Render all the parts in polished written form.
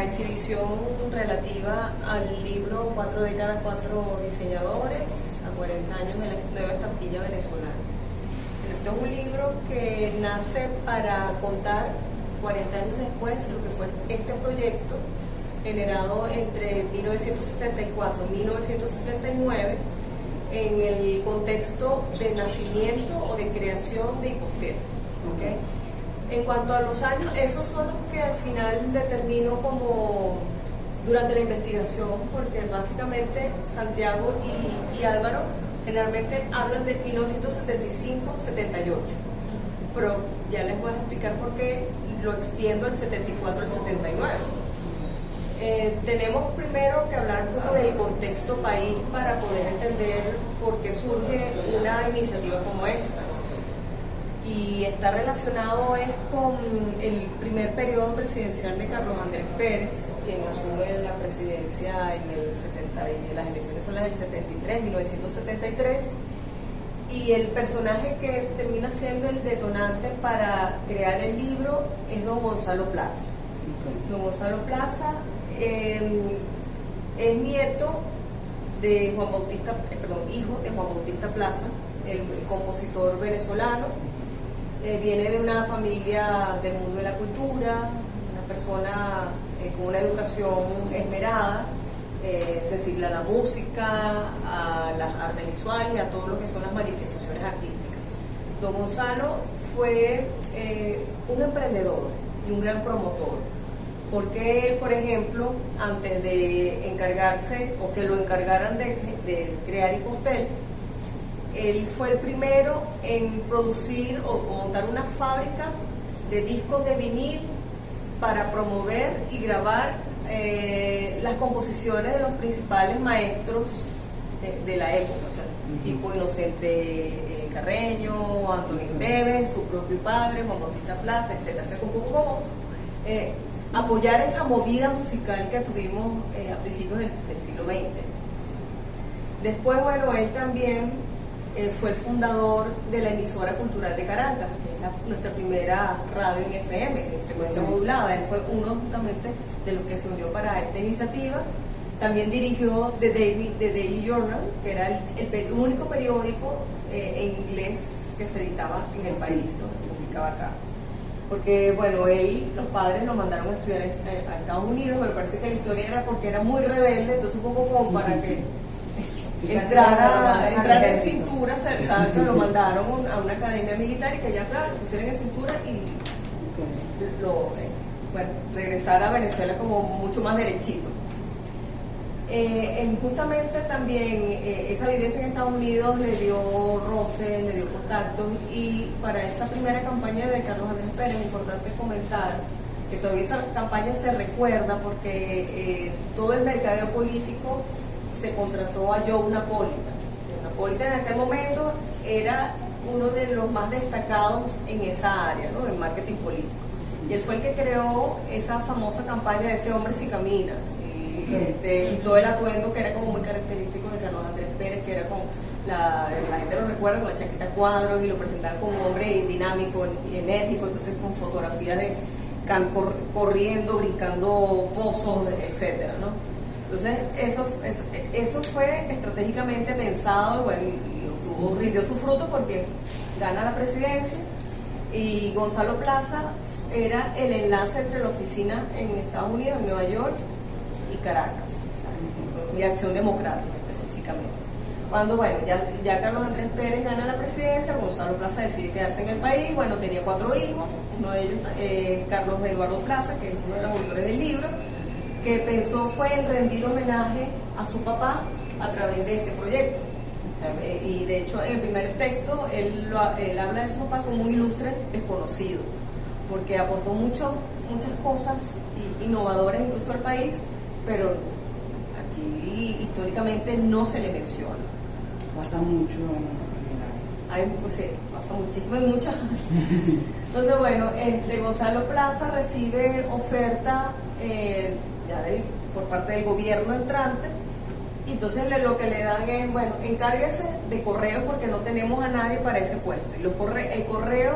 exhibición relativa al libro 4 décadas, 4 diseñadores, a 40 años de la nueva estampilla venezolana. Este es un libro que nace para contar 40 años después lo que fue este proyecto, generado entre 1974 y 1979, en el contexto de nacimiento o de creación de Hipostera. ¿Okay? En cuanto a los años, esos son los que al final determino como durante la investigación, porque básicamente Santiago y Álvaro generalmente hablan de 1975-78, pero ya les voy a explicar por qué lo extiendo del 74 al 79. Tenemos primero que hablar un poco del contexto país para poder entender por qué surge una iniciativa como esta. Y está relacionado con el primer periodo presidencial de Carlos Andrés Pérez, quien asume la presidencia en el 70, y las elecciones son las del 73, 1973, y el personaje que termina siendo el detonante para crear el libro es don Gonzalo Plaza. Don Gonzalo Plaza es nieto de Juan Bautista, hijo de Juan Bautista Plaza, el compositor venezolano. Viene de una familia del mundo de la cultura, una persona con una educación esmerada, sensible a la música, a las artes visuales, a todo lo que son las manifestaciones artísticas. Don Gonzalo fue un emprendedor y un gran promotor, porque él, por ejemplo, antes de encargarse o que lo encargaran de crear Hipostel, él fue el primero en producir o montar una fábrica de discos de vinil para promover y grabar las composiciones de los principales maestros de la época, o sea, tipo Inocente Carreño, Antonio Esteves, su propio padre, Juan Bautista Plaza, etc. O sea, como apoyar esa movida musical que tuvimos a principios del siglo XX. Después, bueno, él también fue el fundador de la emisora cultural de Caracas, que es nuestra primera radio en FM, de frecuencia modulada. Él fue uno justamente de los que se unió para esta iniciativa. También dirigió The Daily Journal, que era el único periódico en inglés que se editaba en el país, ¿no? Se publicaba acá. Porque, bueno, los padres lo mandaron a estudiar a Estados Unidos, pero parece que la historia era porque era muy rebelde, entonces un poco como para que entrar en cintura, ¿sabes? Lo mandaron a una academia militar y que ya, claro, lo pusieron en cintura y regresar a Venezuela como mucho más derechito. Justamente también esa vivencia en Estados Unidos le dio roce, le dio contactos, y para esa primera campaña de Carlos Andrés Pérez es importante comentar que todavía esa campaña se recuerda porque todo el mercadeo político se contrató a Joe Napolitan. Napolitan en aquel momento era uno de los más destacados en esa área, ¿no? En marketing político. Y él fue el que creó esa famosa campaña de Ese hombre sí camina. Y todo el atuendo que era como muy característico de Carlos Andrés Pérez, que era con la gente lo recuerda con la chaqueta a cuadros, y lo presentaban como un hombre dinámico y enérgico, entonces con fotografías de corriendo, brincando pozos, etcétera, ¿no? Entonces eso fue estratégicamente pensado, bueno, y rindió su fruto porque gana la presidencia, y Gonzalo Plaza era el enlace entre la oficina en Estados Unidos, en Nueva York, y Caracas, o sea, y Acción Democrática específicamente. Cuando, bueno, ya Carlos Andrés Pérez gana la presidencia, Gonzalo Plaza decide quedarse en el país. Bueno, tenía 4 hijos, uno de ellos, Carlos Eduardo Plaza, que es uno de los autores del libro, que pensó fue en rendir homenaje a su papá a través de este proyecto. Y de hecho, en el primer texto, él habla de su papá como un ilustre desconocido, porque aportó muchas cosas innovadoras incluso al país, pero aquí históricamente no se le menciona. Pasa mucho Pues sí, pasa muchísimo, hay muchas. Entonces, bueno, Gonzalo Plaza recibe oferta por parte del gobierno entrante, y entonces lo que le dan es, bueno, encárguese de correo porque no tenemos a nadie para ese puesto. Y el correo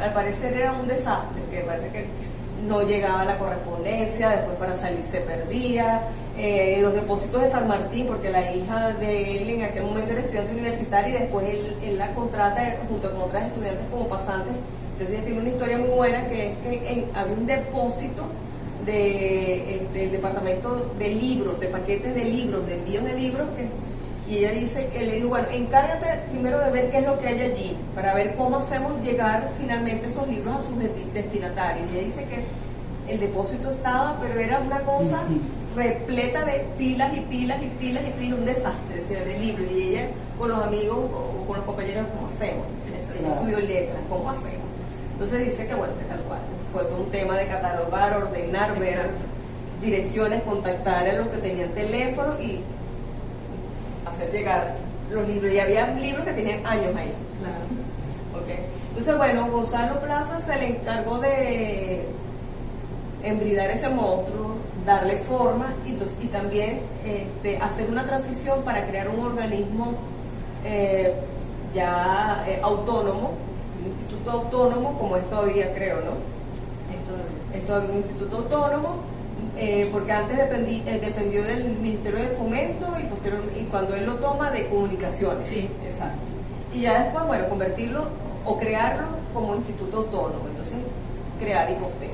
al parecer era un desastre, que parece que no llegaba la correspondencia, después para salir se perdía, los depósitos de San Martín, porque la hija de él en aquel momento era estudiante universitaria y después él la contrata junto con otras estudiantes como pasantes. Entonces ella tiene una historia muy buena, que es que había un depósito del departamento de libros, de paquetes de libros, de envíos de libros, y ella dice que le digo, bueno, encárgate primero de ver qué es lo que hay allí, para ver cómo hacemos llegar finalmente esos libros a sus destinatarios. Y ella dice que el depósito estaba, pero era una cosa repleta de pilas y pilas y pilas y pilas, un desastre, o sea, de libros. Y ella con los amigos o con los compañeros, ¿cómo hacemos? Ella estudió letras, ¿cómo hacemos? Entonces dice que bueno, que tal cual, fue todo un tema de catalogar, ordenar, ver direcciones, contactar a los que tenían teléfono y hacer llegar los libros. Y había libros que tenían años ahí. Claro. Okay. Entonces, bueno, Gonzalo Plaza se le encargó de embridar ese monstruo, darle forma y también hacer una transición para crear un organismo autónomo, un instituto autónomo, como es todavía, creo, ¿no? Es todavía un instituto autónomo, porque antes dependió del Ministerio de Fomento y cuando él lo toma, de Comunicaciones. Sí. Exacto. Y ya después, bueno, convertirlo o crearlo como instituto autónomo, entonces crear y postear.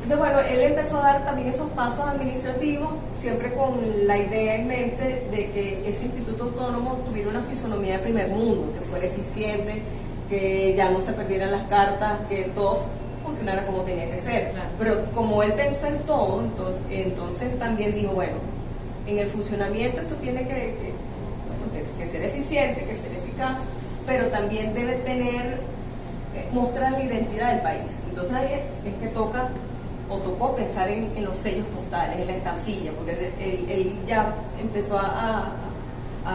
Entonces, bueno, él empezó a dar también esos pasos administrativos, siempre con la idea en mente de que ese instituto autónomo tuviera una fisonomía de primer mundo, que fuera eficiente, que ya no se perdieran las cartas, que todo funcionara como tenía que ser. Claro. Pero como él pensó en todo, entonces también dijo, bueno, en el funcionamiento esto tiene que ser eficiente, que ser eficaz, pero también debe tener, mostrar la identidad del país. Entonces ahí es que tocó pensar en los sellos postales, en la estampilla, porque él ya empezó a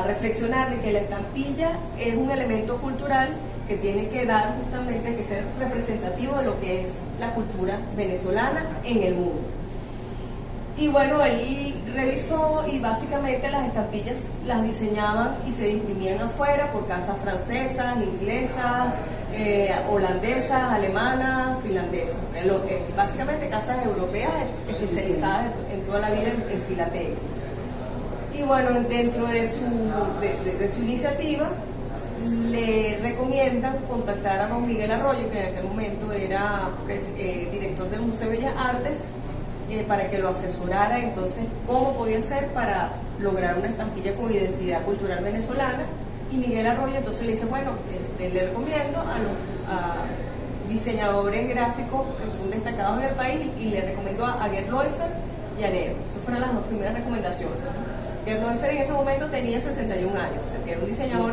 reflexionar de que la estampilla es un elemento cultural que tiene que dar justamente, que ser representativo de lo que es la cultura venezolana en el mundo. Y bueno, él revisó y básicamente las estampillas las diseñaban y se imprimían afuera por casas francesas, inglesas, holandesas, alemanas, finlandesas. Básicamente casas europeas especializadas en toda la vida en filatelia. Y bueno, dentro de su iniciativa, le recomiendan contactar a don Miguel Arroyo, que en aquel momento era director del Museo de Bellas Artes, para que lo asesorara entonces cómo podía ser para lograr una estampilla con identidad cultural venezolana. Y Miguel Arroyo entonces le dice, bueno, le recomiendo a diseñadores gráficos que son destacados en el país, y le recomendó a Gerd Leufer y a Nero. Esas fueron las dos primeras recomendaciones. Gerd Leufer en ese momento tenía 61 años, o sea que era un diseñador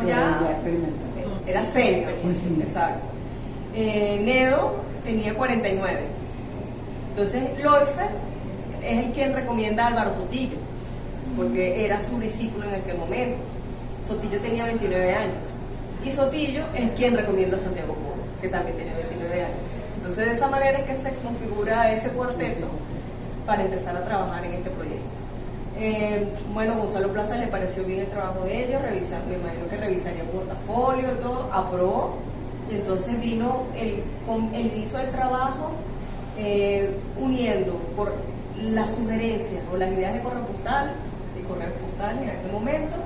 era senior, exacto. Nero tenía 49. Entonces Leufer es el quien recomienda a Álvaro Sotillo, porque era su discípulo en aquel momento. Sotillo tenía 29 años y Sotillo es quien recomienda a Santiago Polo, que también tenía 29 años. Entonces de esa manera es que se configura ese cuarteto para empezar a trabajar en este proyecto. Bueno, Gonzalo Plaza le pareció bien el trabajo de ellos, me imagino que revisaría el portafolio y todo, aprobó, y entonces vino con el inicio del trabajo, uniendo por las sugerencias o las ideas de correo postal en aquel momento,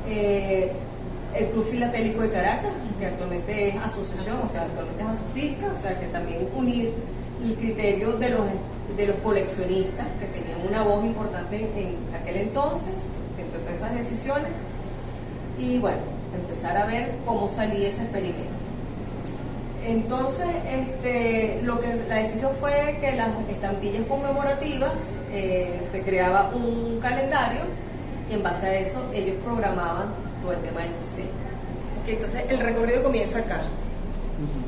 el Club Filatélico de Caracas, que actualmente es asociación, o sea, actualmente es Asofilca, o sea, que también unir el criterio de los coleccionistas, que tenían una voz importante en aquel entonces, dentro de todas esas decisiones, y bueno, empezar a ver cómo salía ese experimento. Entonces, la decisión fue que las estampillas conmemorativas, se creaba un calendario, y en base a eso ellos programaban todo el tema del diseño. Entonces el recorrido comienza acá,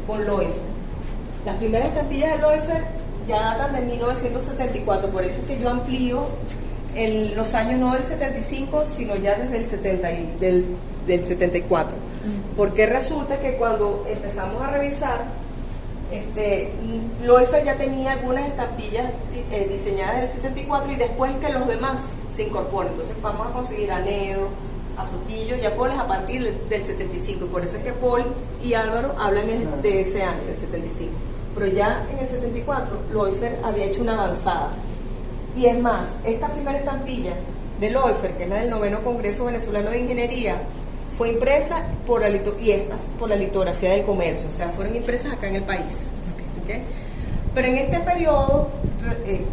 con Leufer. Las primeras estampillas de Leufer ya datan de 1974, por eso es que yo amplío los años no del 75, sino ya desde el del 74. Porque resulta que cuando empezamos a revisar, Leufer ya tenía algunas estampillas diseñadas en el 74, y después que los demás se incorporen. Entonces vamos a conseguir a Nedo, a Sotillo, ya Paul es a partir del 75, y por eso es que Paul y Álvaro hablan de ese año, del 75. Pero ya en el 74, Leufer había hecho una avanzada. Y es más, esta primera estampilla de Leufer, que es la del 9º Congreso Venezolano de Ingeniería, fue impresa por la litografía del comercio, o sea, fueron impresas acá en el país. ¿Okay? Pero en este periodo,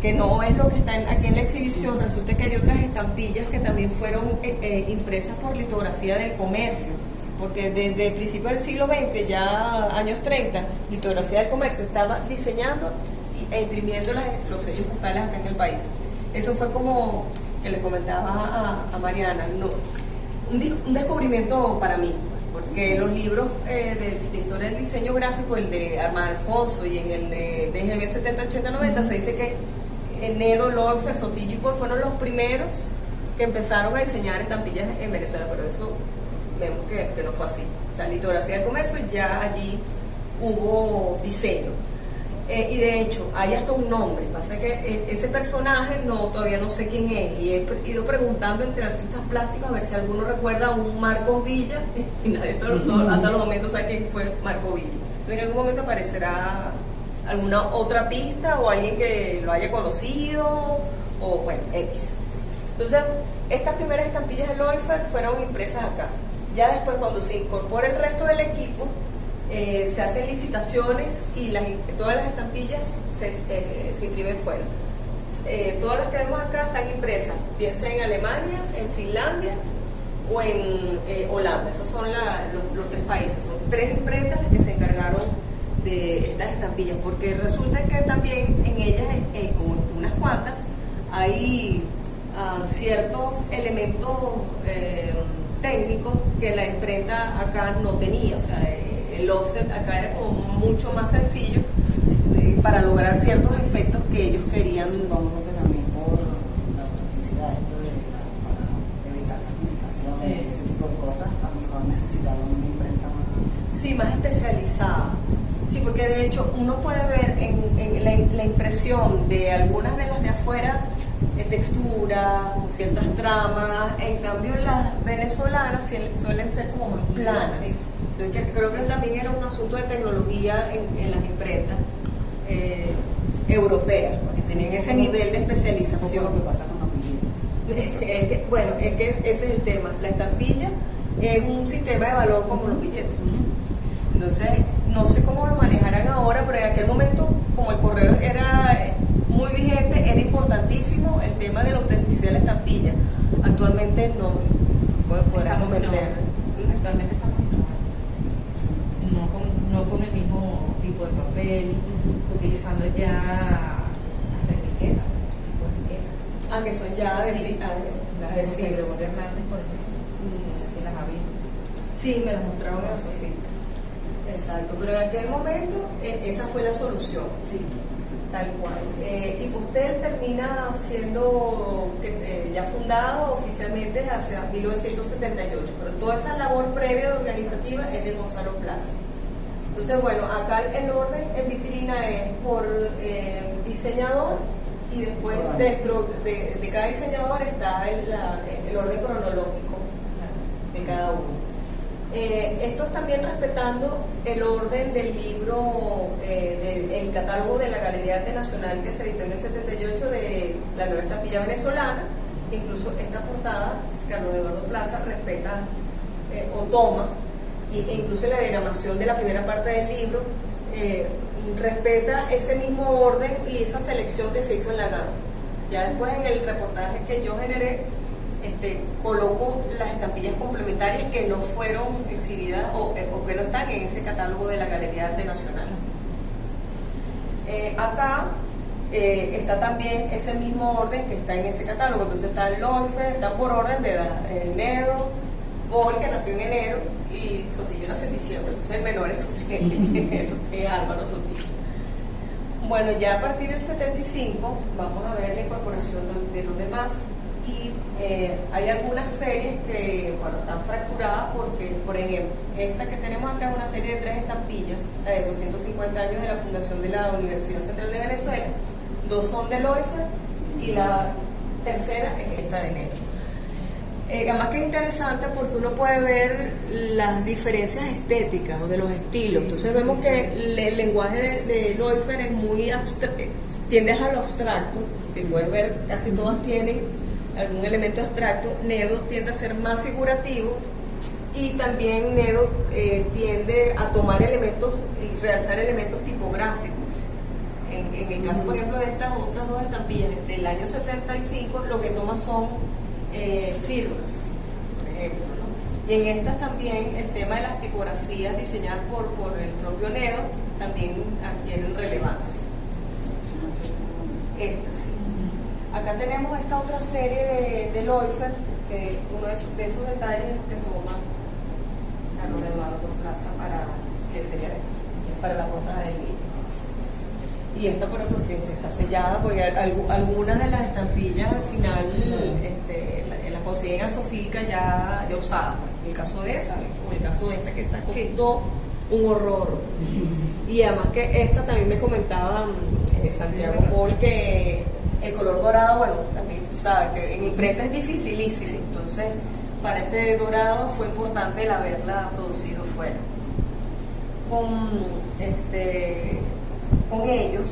que no es lo que está aquí en la exhibición, resulta que hay otras estampillas que también fueron impresas por litografía del comercio, porque desde el principio del siglo XX, ya años 30, litografía del comercio estaba diseñando e imprimiendo los sellos postales acá en el país. Eso fue como que le comentaba a Mariana, un descubrimiento para mí, porque los libros de historia del diseño gráfico, el de Armand Alfonso y en el de DGB 70, 80, 90, se dice que Nedo, Leufer, Sotillo y Paul fueron los primeros que empezaron a diseñar estampillas en Venezuela, pero eso vemos que no fue así. O sea, litografía del comercio, ya allí hubo diseño. Y de hecho, hay hasta un nombre. Pasa que ese personaje todavía no sé quién es. Y he ido preguntando entre artistas plásticos a ver si alguno recuerda a un Marcos Villa. Y nadie hasta los momentos sabe quién fue Marcos Villa. Entonces, en algún momento aparecerá alguna otra pista o alguien que lo haya conocido. O bueno, X. Entonces, estas primeras estampillas de Leufer fueron impresas acá. Ya después, cuando se incorpora el resto del equipo, se hacen licitaciones y todas las estampillas se imprimen fuera. Todas las que vemos acá están impresas, piensa en Alemania, en Finlandia o en Holanda. Esos son los 3 países. Son 3 imprentas las que se encargaron de estas estampillas, porque resulta que también en ellas, unas cuantas, hay ciertos elementos técnicos que la imprenta acá no tenía. O sea, el offset acá era como mucho más sencillo para lograr ciertos efectos que ellos querían. Supongo que también por la autenticidad, para evitar falsificaciones, ese tipo de cosas, a lo mejor necesitaban una imprenta más. Sí, más especializada. Sí, porque de hecho uno puede ver en la impresión de algunas de las de afuera, textura, ciertas tramas. En cambio las venezolanas suelen ser como más planas. Sí. Entonces, creo que también era un asunto de tecnología en las imprentas europeas, porque tenían ese nivel de especialización. Lo que pasa con los billetes. Bueno, es que ese es el tema. La estampilla es un sistema de valor como los billetes. Entonces, no sé cómo lo manejarán ahora, pero en aquel momento, como el correo era muy vigente, era importantísimo el tema de la autenticidad de la estampilla. Actualmente no podremos meter. Actualmente estamos no con el mismo tipo de papel, utilizando ya hasta etiquetas, tipo de etiquetas. Que son ya de sí. Las de Gregorio Hernández, por ejemplo. No sé si las ha visto. Sí, me las mostraron en Sofía. Exacto, pero en aquel momento esa fue la solución. Sí. Tal cual. Y Pustel termina siendo ya fundado oficialmente hacia 1978, pero toda esa labor previa organizativa es de Gonzalo Plaza. Entonces, bueno, acá el orden en vitrina es por diseñador, y después dentro de cada diseñador está el orden cronológico de cada uno. Esto es también respetando el orden del libro, del catálogo de la Galería de Arte Nacional que se editó en el 78 de la nueva estampilla venezolana. Incluso esta portada, Carlos Eduardo Plaza respeta o toma, e incluso la diagramación de la primera parte del libro respeta ese mismo orden y esa selección que se hizo en la gama. Ya después en el reportaje que yo generé, coloco las estampillas complementarias que no fueron exhibidas o que no están en ese catálogo de la Galería de Arte Nacional. Acá está también ese mismo orden que está en ese catálogo. Entonces está el Leufer, está por orden de Nedo, Paul, que nació en enero, y Sotillo nació en diciembre. Entonces el menor es Álvaro Sotillo. Bueno, ya a partir del 75 vamos a ver la incorporación de los demás. Y hay algunas series que, bueno, están fracturadas porque, por ejemplo, esta que tenemos acá es una serie de 3 estampillas, la de 250 años de la fundación de la Universidad Central de Venezuela. 2 son de Leufer y la tercera es esta de Nedo. Además que es interesante porque uno puede ver las diferencias estéticas o de los estilos. Entonces vemos que el lenguaje de Leufer es muy tiende a lo abstracto. Si puedes ver, casi todas tienen algún elemento abstracto. Nedo tiende a ser más figurativo, y también Nedo tiende a tomar elementos y realzar elementos tipográficos. En el caso, por ejemplo, de estas otras dos estampillas del año 75, lo que toma son firmas, por ejemplo, ¿no? Y en estas también el tema de las tipografías diseñadas por el propio Nedo también adquieren relevancia. Esta sí. Acá tenemos esta otra serie de Leufer, que uno de esos detalles que toma Carlos Eduardo Plaza que sería para la portada del libro. Y esta, por ejemplo, fíjense, está sellada porque algunas de las estampillas al final las consiguen azofílicas ya usadas. En el caso de esa, o en el caso de esta que está costó un horror. Y además que esta también me comentaba Santiago Paul que el color dorado, bueno, también tú sabes que en imprenta es dificilísimo. Entonces, para ese dorado fue importante el haberla producido fuera. Con ellos,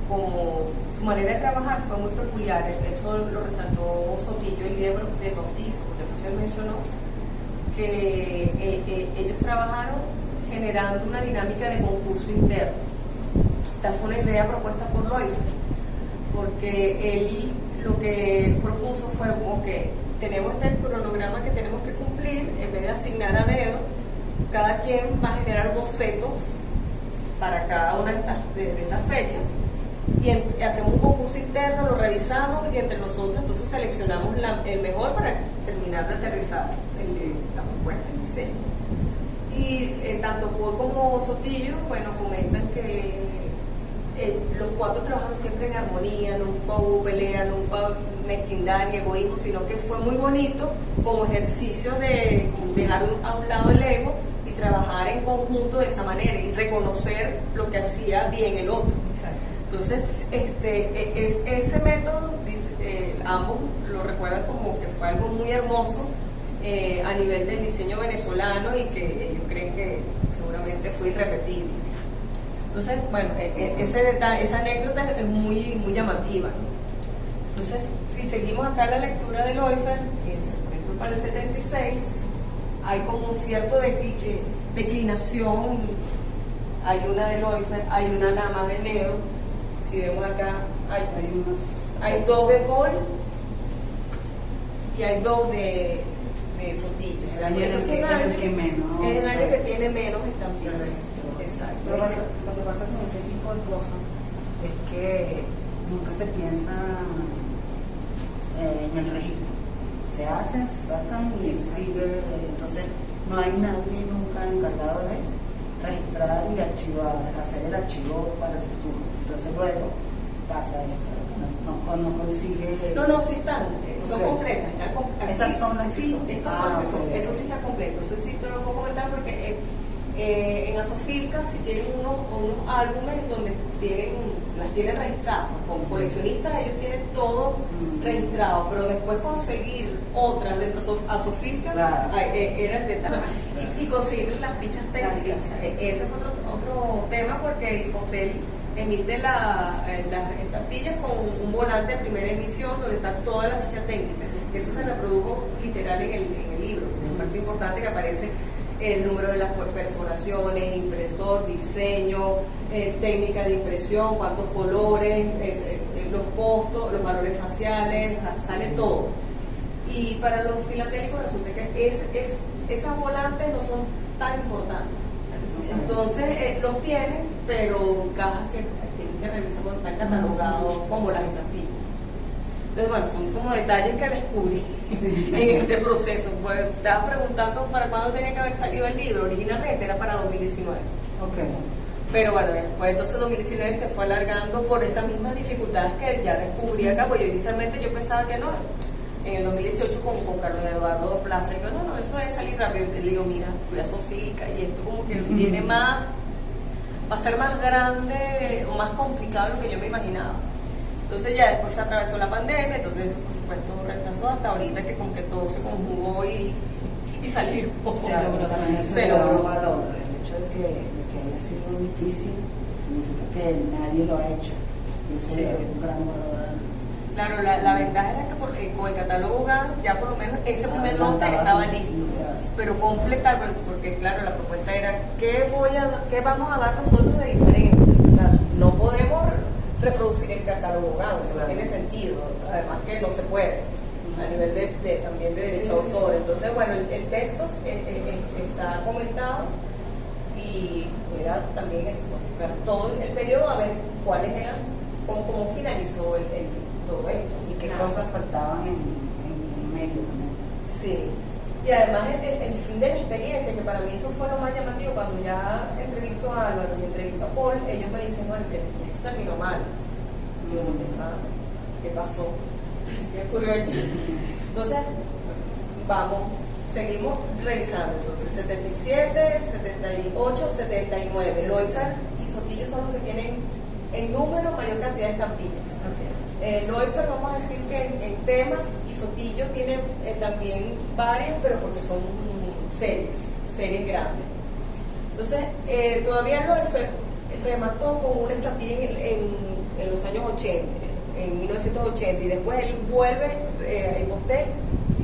como su manera de trabajar fue muy peculiar, eso lo resaltó Sotillo el día de bautizo, porque entonces mencionó que ellos trabajaron generando una dinámica de concurso interno. Esta fue una idea propuesta por Leufer, porque él lo que propuso fue, ok, tenemos este cronograma que tenemos que cumplir, en vez de asignar a dedo, cada quien va a generar bocetos para cada una de estas fechas, y hacemos un concurso interno, lo revisamos y entre nosotros entonces seleccionamos el mejor para terminar de aterrizar la propuesta, el diseño. Y tanto Paul como Sotillo, bueno, comentan que los cuatro trabajaron siempre en armonía, nunca hubo pelea, nunca mezquindad ni egoísmo, sino que fue muy bonito como ejercicio de dejar a un lado el ego y trabajar en conjunto de esa manera y reconocer lo que hacía bien el otro. Entonces, ese método, ambos lo recuerdan como que fue algo muy hermoso a nivel del diseño venezolano y que ellos creen que seguramente fue irrepetible. Entonces, bueno, esa anécdota es muy, muy llamativa, ¿no? Entonces, si seguimos acá la lectura de Leufer, fíjense, por ejemplo, para el 76, hay como un cierto declinación. Hay una de Leufer, hay una nada más de Nedo. Si vemos acá, hay dos de Paul y hay dos de Sotillo. O sea, es el que menos. Es el año que tiene menos estampillas. Exacto. Lo que pasa con este tipo de cosas es que nunca se piensa en el registro. Se hacen, se sacan y sigue. Entonces, no hay nadie nunca encargado de registrar y archivar, hacer el archivo para el futuro. Entonces, luego pasa esto. No consigue. No, sí están, son okay. Completas. Esas son las sí, estas son las que son. Okay. Eso sí está completo. Eso sí te lo puedo comentar porque en Azofilca si tienen unos álbumes donde las tienen registradas. Como coleccionistas ellos tienen todo registrado, pero después conseguir otras dentro de Azofilca era el detalle. Y conseguir las fichas técnicas. Ese fue otro tema porque el hotel emite las estampillas con un volante de primera emisión donde está toda la ficha técnica. Eso se reprodujo literal en el libro. Me parece importante que aparece el número de las perforaciones, impresor, diseño, técnica de impresión, cuántos colores, los costos, los valores faciales, o sea, sale todo. Y para los filatélicos resulta que esas volantes no son tan importantes. Entonces los tienen, pero cajas que tienen que revisar cuando están catalogados como las estampillas. Entonces, bueno, son como detalles que descubrí en este proceso. Pues estaba preguntando para cuándo tenía que haber salido el libro. Originalmente era para 2019. Okay. Pero bueno, después entonces 2019 se fue alargando por esas mismas dificultades que ya descubrí acá. Pues inicialmente yo pensaba que no. En el 2018 con Carlos Eduardo Plaza, y yo, no, eso debe salir rápido. Y le digo, mira, fui a Azofilca y esto como que viene más, va a ser más grande o más complicado de lo que yo me imaginaba. Entonces ya después se atravesó la pandemia, entonces eso por supuesto retrasó hasta ahorita que con que todo se conjugó y salió. También eso Se le da un logró. valor. El hecho de que haya sido difícil significa que nadie lo ha hecho. Y eso Sí. le da un gran valor. Claro, la ventaja era que con el catálogo GAN ya por lo menos ese primer lote estaba listo. Pero completar, porque claro, la propuesta era ¿qué vamos a dar nosotros de diferente? O sea, no podemos reproducir el catálogo GAN, o sea, no tiene sentido, además que no se puede a nivel también de derecho de autor. Entonces, bueno, el texto está comentado y era también eso, buscar todo el periodo a ver cuáles eran, cómo finalizó todo esto. Y qué cosas faltaban en medio también. Sí, y además el fin de la experiencia, que para mí eso fue lo más llamativo, cuando ya entrevisto a Álvaro y entrevisto a Paul, ellos me dicen, no, esto terminó mal. Y yo, ¿qué pasó? ¿Qué ocurrió allí? Entonces, seguimos revisando. Entonces, 77, 78, 79. Loifer y Sotillo son los que tienen en número mayor cantidad de estampillas. Loifer, vamos a decir que en temas, y Sotillo tiene también varias, pero porque son series grandes. Entonces, todavía Loifer remató con una estampilla en los años 80, en 1980, y después él vuelve a Imposté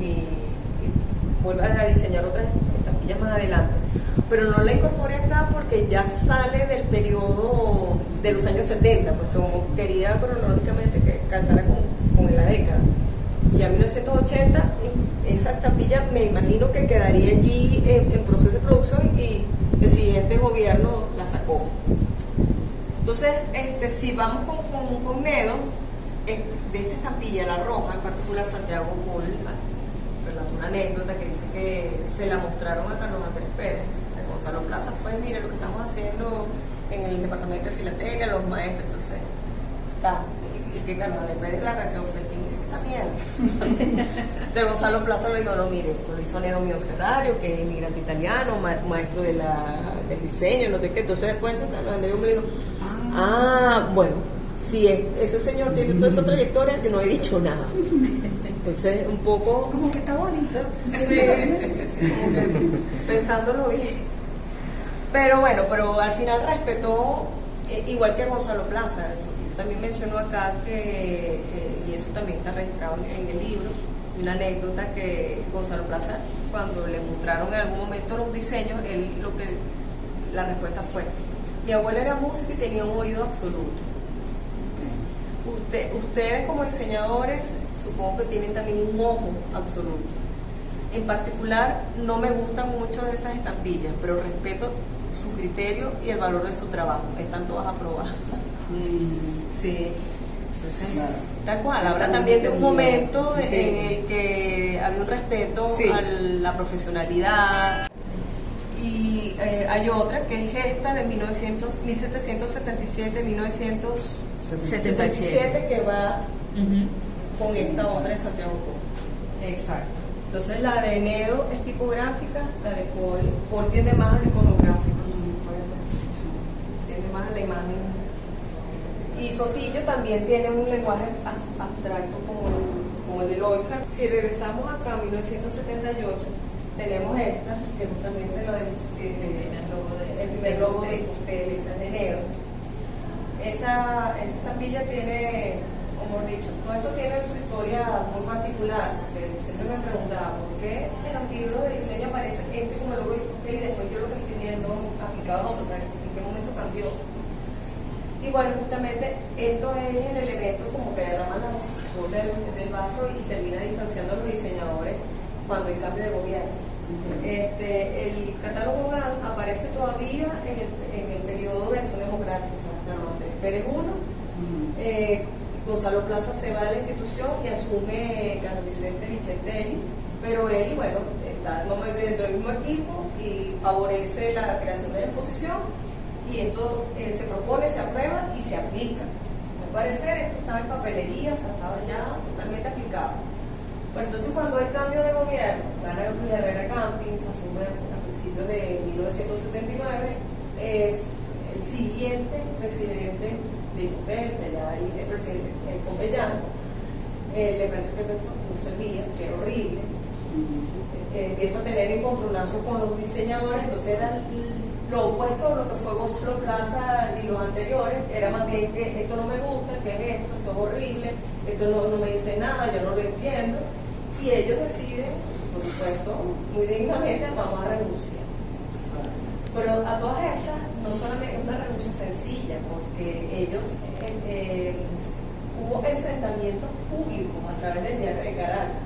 y vuelve a diseñar otras estampillas más adelante. Pero no la incorporé acá porque ya sale del periodo de los años 70, porque como quería cronológicamente que calzara con la década. Y a 1980 esa estampilla me imagino que quedaría allí en proceso de producción y el siguiente gobierno la sacó. Entonces, si vamos con Nedo, de esta estampilla, la roja, en particular Santiago Paul, relata una anécdota que dice que se la mostraron a Carlos Andrés Pérez. O sea, Gonzalo Plaza fue, mire lo que estamos haciendo en el departamento de filatelia, los maestros, entonces, y que Carlos Andrés Pérez, la reacción fue, ¿quién hizo esta mierda? De Gonzalo Plaza le dijo, no, mire, esto lo hizo Nedo Mio Ferrario, que es inmigrante italiano, maestro del diseño, no sé qué. Entonces después eso Carlos Andrés me dijo, bueno, si ese señor tiene toda esa trayectoria, yo no he dicho nada. Entonces, un poco... Como que está bonita. Sí, como que pensándolo bien. Pero bueno, al final respetó, igual que Gonzalo Plaza. También mencionó acá que, y eso también está registrado en el libro, una anécdota que Gonzalo Plaza, cuando le mostraron en algún momento los diseños, la respuesta fue, mi abuela era música y tenía un oído absoluto. Ustedes como diseñadores supongo que tienen también un ojo absoluto. En particular no me gustan mucho de estas estampillas, pero respeto su criterio y el valor de su trabajo. Están todas aprobadas. Sí. Entonces, claro. Tal cual, habla también de un momento en el que había un respeto a la profesionalidad. Y hay otra que es esta de 1777 que va con esta otra de Santiago Paul. Exacto. Entonces la de Nedo es tipográfica, la de Paul tiende más a lo iconográfico, tiende más a la imagen. Y Sotillo también tiene un lenguaje abstracto como el de Loifer. Si regresamos acá a 1978, tenemos esta, que justamente lo el primer logo de ustedes, de Nedo. Esa estampilla tiene, como he dicho, todo esto tiene su historia muy particular, porque siempre me preguntaba por qué en los libros de diseño aparece como logo de usted y después yo lo que estoy viendo aplicado a otros, o sea, en qué momento cambió. Y bueno, justamente esto es el elemento como que derrama la gota del vaso y termina distanciando a los diseñadores cuando hay cambio de gobierno. El catálogo GAN aparece todavía en el periodo de acción democrática, o sea, Carlos Andrés Pérez I, Gonzalo Plaza se va de la institución y asume Carlos Vicente Vichentelli, pero él, bueno, está dentro del mismo equipo y favorece la creación de la exposición y esto se propone, se aprueba y se aplica. Al parecer esto estaba en papelería, o sea, estaba ya totalmente aplicado. Bueno, entonces cuando hay cambio de gobierno, gana Luis Herrera Campins, asume a principios de 1979, es el siguiente presidente de Impostel, o sea, ya el presidente Compellán, le pareció que no servía, que era horrible. Empieza a tener encontronazos con los diseñadores, entonces era lo opuesto a lo que fue Gonzalo Plaza y los anteriores, era más bien que esto no me gusta, que es esto es horrible, esto no me dice nada, yo no lo entiendo, y ellos deciden, por supuesto, muy dignamente, vamos a renunciar. Pero a todas estas, no solamente es una renuncia sencilla, porque ellos, hubo enfrentamientos públicos a través del diario de Caracas.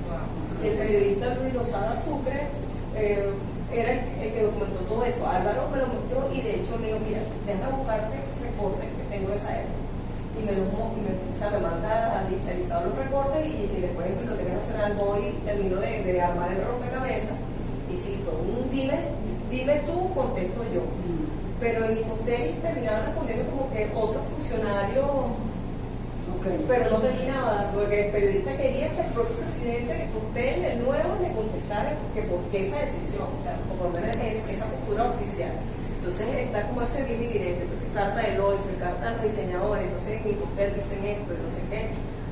Y el periodista Luis Lozada Sucre era el que documentó todo eso. Álvaro me lo mostró y de hecho le digo, mira, déjame buscarte recortes que tengo de esa época. Y me manda a digitalizar los recortes y después en Biblioteca Nacional voy y termino de armar el rompecabezas. Y sí, fue un dime tú, contesto yo. Pero en Ipustel terminaba respondiendo como que otro funcionario, pero no terminaba, porque el periodista quería que el propio presidente de Ipustel, el nuevo, le contestara que por qué esa decisión, o por lo menos esa postura oficial. Entonces está como ese dime y directo, entonces carta del OIF, carta de los diseñadores, entonces en Ipustel dicen esto y no sé qué,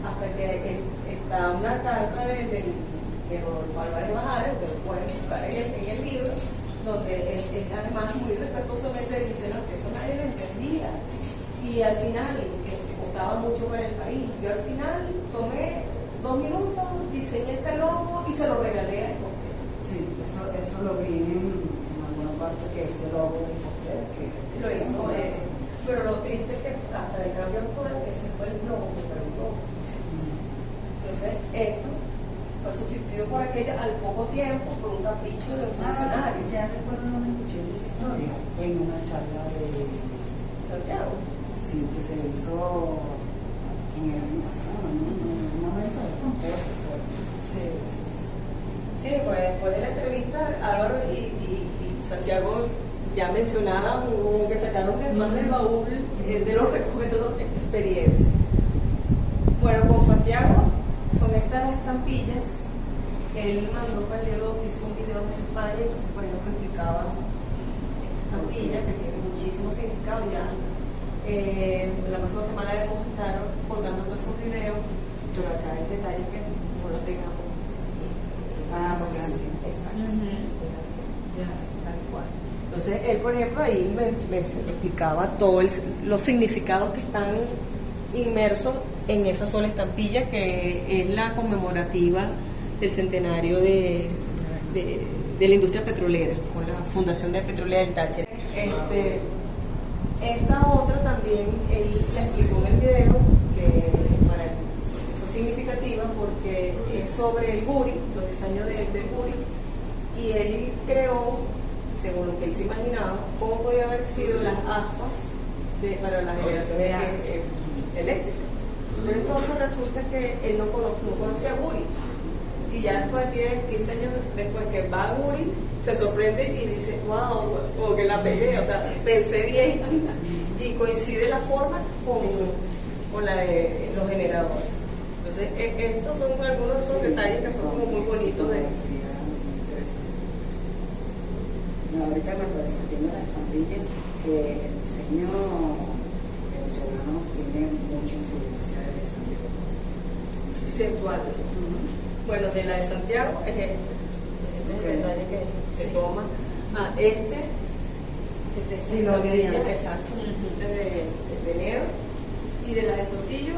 hasta que está una carta de Rodolfo Álvarez Bajares, que lo pueden buscar en el libro, donde es además muy respetuosamente dice que eso nadie lo entendía y al final costaba mucho para el país. Yo al final tomé 2 minutos, diseñé este logo y se lo regalé a Ipustel. Sí, eso lo vi en alguna parte, que ese logo de Ipustel que lo hizo pero lo triste es que hasta el cambio actual ese fue el logo que preguntó. Entonces esto fue sustituido por aquello al poco tiempo por un capricho de un funcionario. Ya recuerdo dónde escuché esa historia, en una charla de Santiago. Sí, que se hizo en el año pasado, en un momento de contexto. Sí. Sí, pues después de la entrevista, Álvaro y Santiago ya mencionaban que sacaron más del baúl de los recuerdos de experiencia. Bueno, con Santiago son estas las estampillas. Él mandó para el libro, hizo un video de España, entonces por ejemplo explicaba esta estampilla que tiene muchísimo significado ya. La próxima semana debemos estar colgando todos esos videos, pero acá hay detalles que no los tengamos. Porque es así. Exacto. Tal cual. Entonces, él, por ejemplo, ahí me explicaba todos los significados que están inmersos en esa sola estampilla, que es la conmemorativa del centenario de la industria petrolera, con la Fundación de Petrolera del Táchira. Esta otra también, él la explicó en el video, que para él fue significativa porque es sobre el Guri, los diseños del Guri, y él creó, según lo que él se imaginaba, cómo podía haber sido las aspas para las generaciones eléctricas. Pero entonces resulta que él no conocía a Guri. Y ya después de 15 años después que va a Guri, se sorprende y dice, wow, como que la pegué, o sea, pensé bien y coincide la forma con la de los generadores. Entonces, estos son algunos de esos detalles que son como muy bonitos de... No, ahorita me parece viendo las estampillas que el diseño venezolano tiene mucha influencia de Santiago. Conceptual. Bueno, de la de Santiago es este. Este es el detalle que se toma. Sí, lo vi. Exacto. Este de enero. Y de la de Sotillo,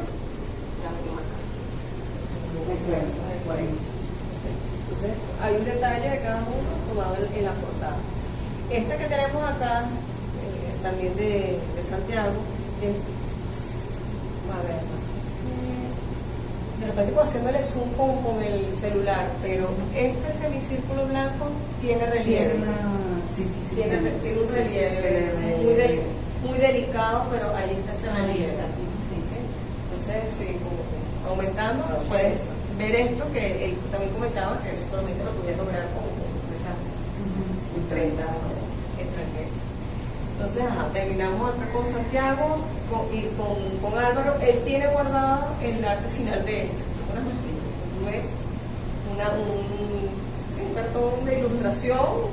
la misma acá. De 40. Entonces, hay un detalle de cada uno tomado en la portada. Esta que tenemos acá, también de Santiago, a ver, de repente haciéndole zoom con el celular, pero este semicírculo blanco tiene relieve. Tiene un relieve muy delicado, pero ahí está ese relieve. Entonces, sí, como aumentando, puedes ver esto que él también comentaba, que eso solamente lo podía lograr con esa imprenta extranjera. Entonces, terminamos acá con Santiago y con Álvaro. Él tiene guardado el arte final de esto, una maqueta. No es un cartón de ilustración, un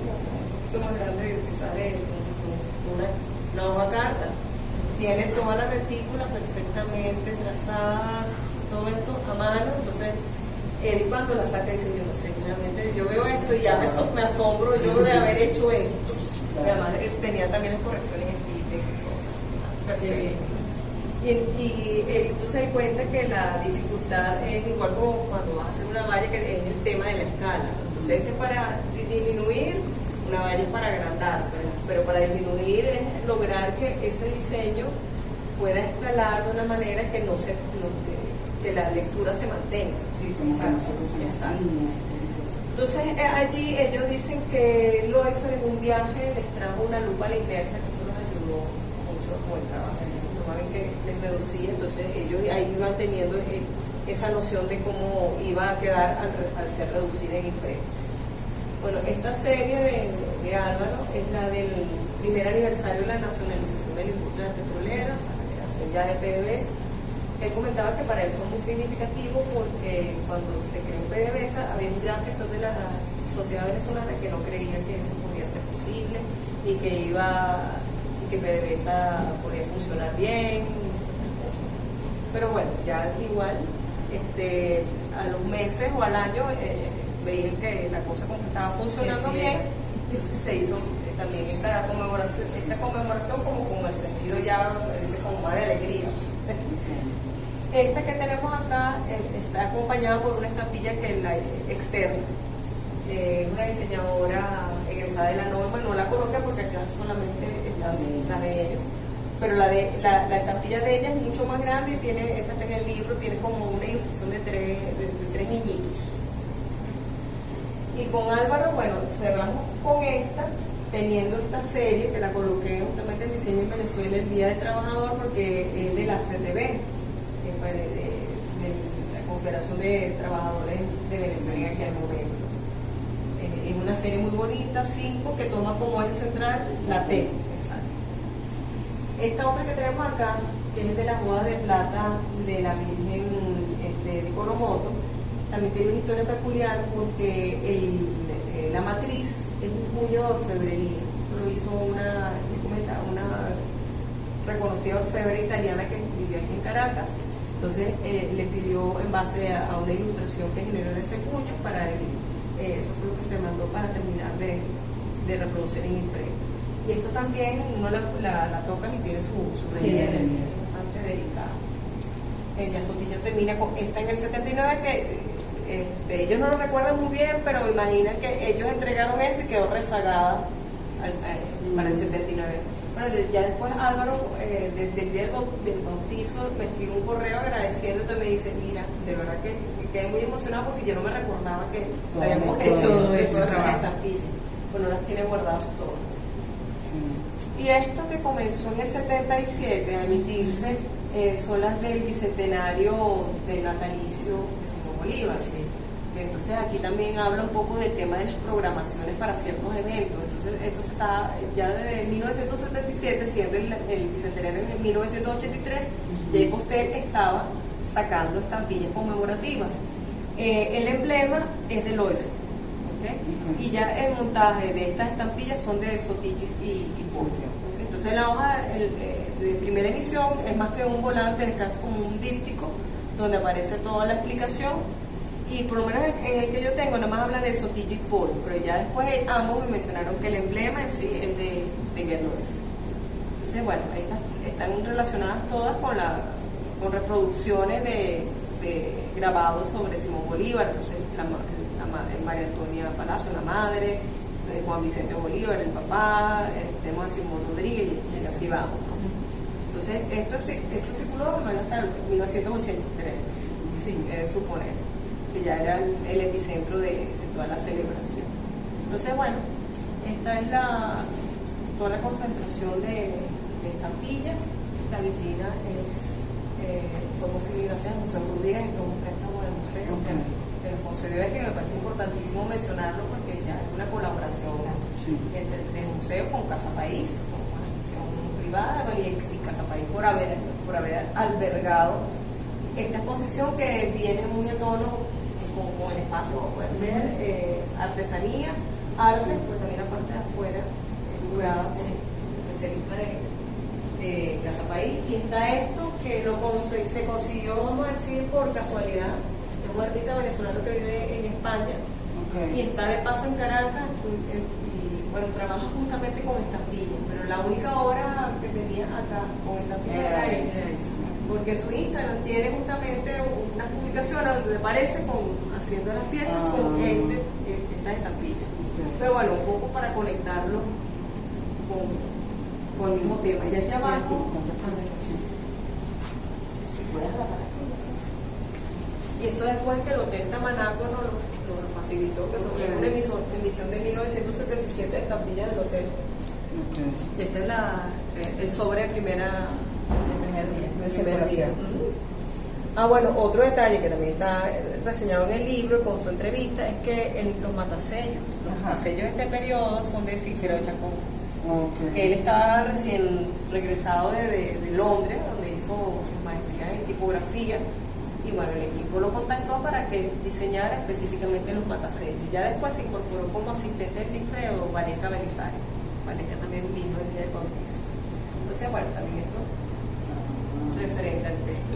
poquito más grande, quizás una hoja carta, tiene toda la retícula perfectamente trazada, todo esto a mano. Entonces él cuando la saca dice, yo no sé, realmente yo veo esto y ya me asombro yo de haber hecho esto. Y además tenía también las correcciones escritas y cosas. Perfecto. Y entonces él cuenta que la dificultad es igual como cuando vas a hacer una valla, que es el tema de la escala. Entonces este es para disminuir, una valla es para agrandar, pero para disminuir es lograr que ese diseño pueda escalar de una manera que que la lectura se mantenga. Sí, como que nosotros somos Exacto. niños. Entonces allí ellos dicen que Loeffler en un viaje les trajo una lupa a la inversa, que eso los ayudó mucho con el trabajo. Que les reducía, entonces ellos ahí iban teniendo esa noción de cómo iba a quedar al ser reducida en impreso. Bueno, esta serie de Álvaro es la del primer aniversario de la nacionalización de la industria petrolera, o sea, la creación ya de PDVSA. Él comentaba que para él fue muy significativo porque cuando se creó PDVSA había un gran sector de la sociedad venezolana que no creía que eso podía ser posible y que PDVSA podía funcionar bien, pero bueno, ya igual a los meses o al año veían que la cosa como que estaba funcionando bien, y entonces se hizo también esta conmemoración como con el sentido ya, dice, como más de alegría. Esta que tenemos acá está acompañada por una estampilla que es la externa. Una diseñadora egresada de la norma, no la coloca porque acá solamente están las de ellos, pero la estampilla de ella es mucho más grande y tiene, esa está en el libro, tiene como una ilustración de tres niñitos. Y con Álvaro, bueno, cerramos con esta, teniendo esta serie que la coloqué justamente en Diseño en Venezuela el Día del Trabajador, porque es de la CTV, de la Confederación de Trabajadores de Venezuela en aquel momento. Es una serie muy bonita, 5, que toma como eje central la T. Exacto. Esta otra que tenemos acá, que es de las bodas de plata de la Virgen de Coromoto, también tiene una historia peculiar porque la matriz es un puño de orfebrería. Eso lo hizo una reconocida orfebre italiana que vivía aquí en Caracas. Entonces le pidió en base a una ilustración que generó ese puño para él. Eso fue lo que se mandó para terminar de reproducir en impreso. Y esto también uno la toca y tiene su relieve, bastante delicado. Ya Sotillo termina con esta en el 79, que ellos no lo recuerdan muy bien, pero imaginan que ellos entregaron eso y quedó rezagada para el 79. Bueno, ya después Álvaro, desde el día del bautizo, me escribió un correo agradeciéndote, me dice, mira, de verdad que quedé muy emocionado porque yo no me recordaba que habíamos hecho todas esas estampillas. Bueno, las tiene guardadas todas. Y esto que comenzó en el 77 a emitirse son las del bicentenario del natalicio de Simón Bolívar. Sí. Entonces aquí también habla un poco del tema de las programaciones para ciertos eventos. Entonces esto está ya desde 1977, siendo el bicentenario en 1983, ya Postel estaba sacando estampillas conmemorativas. El emblema es de Loeffler, ¿okay? Y ya el montaje de estas estampillas son de Sotillis y Polo. Entonces la hoja de primera emisión es más que un volante, es casi como un díptico donde aparece toda la explicación. Y por lo menos en el que yo tengo, nada más habla de Sotillo y Polo, pero ya después ambos me mencionaron que el emblema en sí es de Gerloff. Entonces, bueno, estas están relacionadas todas con reproducciones de grabados sobre Simón Bolívar. Entonces, la madre, María Antonia Palacio, la madre, Juan Vicente Bolívar, el papá, tenemos a Simón Rodríguez y así vamos, ¿no? Entonces, esto circuló hasta el 1983, sí, suponer que ya era el epicentro de toda la celebración. Entonces, bueno, esta es toda la concentración de estampillas. La vitrina fue posible gracias al Museo Rodríguez, esto es un préstamo del museo, del José de Vez, que me parece importantísimo mencionarlo porque ya es una colaboración entre el museo con Casa País, con una gestión privada, y Casa País por haber albergado esta exposición que viene muy a tono con el espacio, como pueden ver, artesanía, arte, pues también la parte de afuera, curada por especialistas Casa País, y está esto que se consiguió, vamos a decir, por casualidad. Es un artista venezolano que vive en España y está de paso en Caracas y bueno, trabaja justamente con estampillas, pero la única obra que tenía acá con estampillas era esa, porque su Instagram tiene justamente unas publicaciones donde me parece haciendo las piezas con estas estampillas. Pero bueno, un poco para conectarlo con el mismo tema. Y aquí abajo, y esto después que el Hotel Tamanaco nos lo facilitó, que fue una emisión de 1977 de estampillas del hotel. Y este es el sobre de primer día de celebración. Bueno, otro detalle que también está reseñado en el libro con su entrevista es que los matasellos de este periodo son de Sigfredo Chacón. Que él estaba recién regresado de Londres, donde hizo sus maestrías en tipografía, y bueno, el equipo lo contactó para que diseñara específicamente los matasellos. Ya después se incorporó como asistente de Sigfredo Valesca Belisario. Valesca también vino el día de bautizo. Entonces, bueno, también esto referente al texto.